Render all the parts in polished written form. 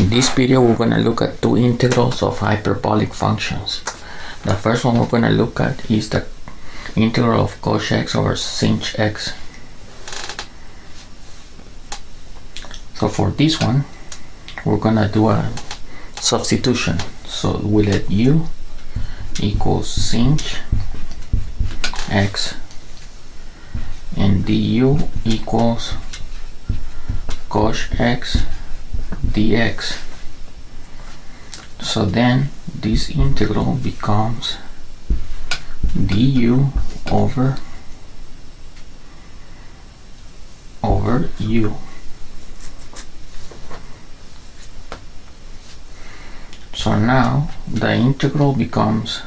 In this video, we're going to look at two integrals of hyperbolic functions. The first one we're going to look at is the integral of COSH x over SINH x. So for this one, we're going to do a substitution. So we let u equals SINH x and du equals COSH x dx. So then this integral becomes du over u. So now the integral becomes,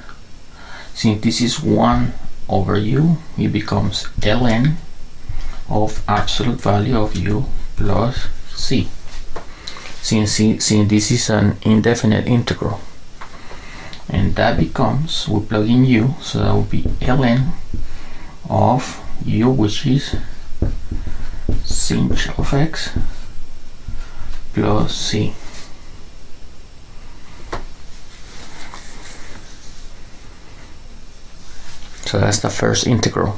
since this is 1 over u, it becomes ln of absolute value of u plus c. Since this is an indefinite integral, and that becomes, we plug in u, so that will be ln of u, which is sinh of x plus c. So that's the first integral.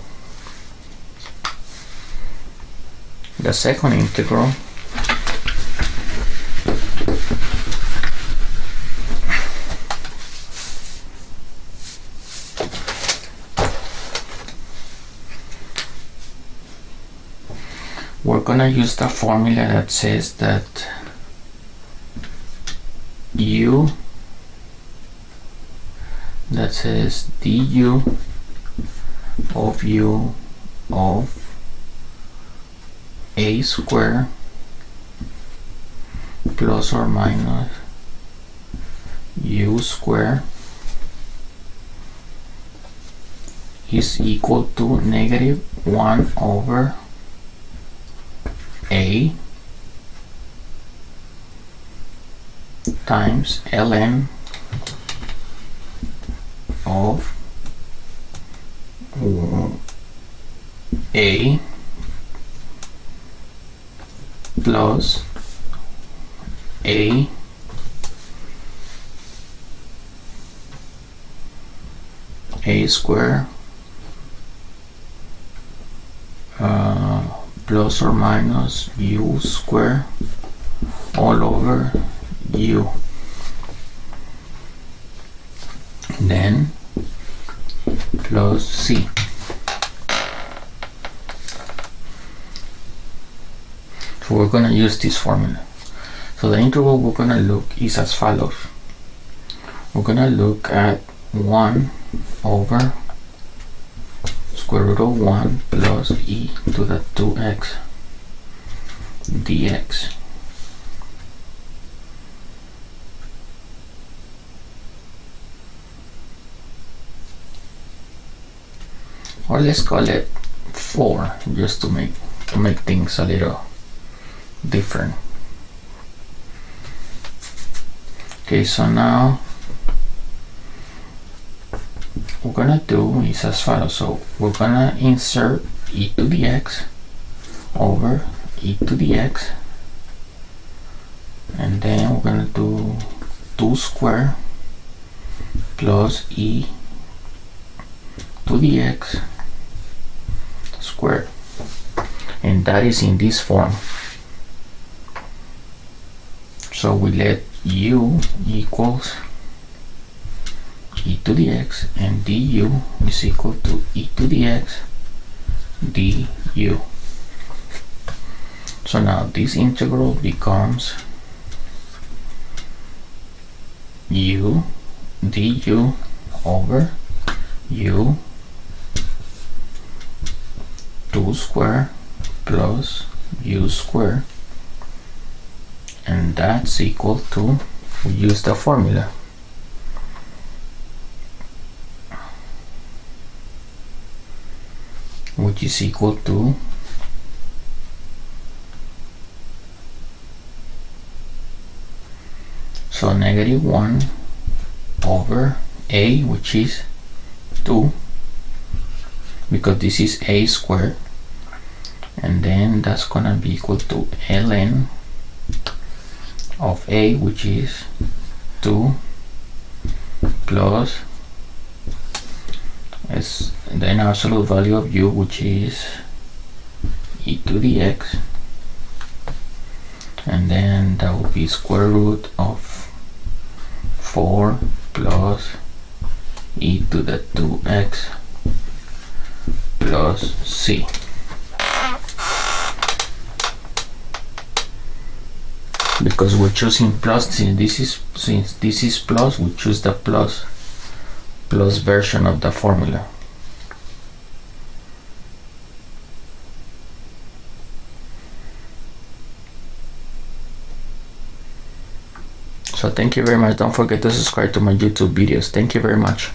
The second integral we're gonna use the formula that says that du, that says du of u of a square plus or minus u square is equal to negative 1 over a times ln of a plus a square plus or minus u square all over u, then plus c. So we're going to use this formula. So the interval we're going to look is as follows. We're going to look at 1 over square root of 1 plus e to the 2x dx. Or let's call it 4, just to make things a little different. Okay, so now what we're gonna do is as follows. So we're gonna insert e to the x over e to the x, and then we're gonna do 2 square plus e to the x squared, and that is in this form. So we let u equals e to the x and du is equal to e to the x du. So now this integral becomes u du over u 2 square plus u square, and that's equal to, we use the formula, which is equal to negative 1 over a, which is 2, because this is a squared, and then that's gonna be equal to ln of A, which is 2 plus then absolute value of U, which is e to the x, and then that will be square root of 4 plus e to the 2x plus c. Because we're choosing plus, since this is plus, we choose the plus version of the formula. So thank you very much. Don't forget to subscribe to my YouTube videos. Thank you very much.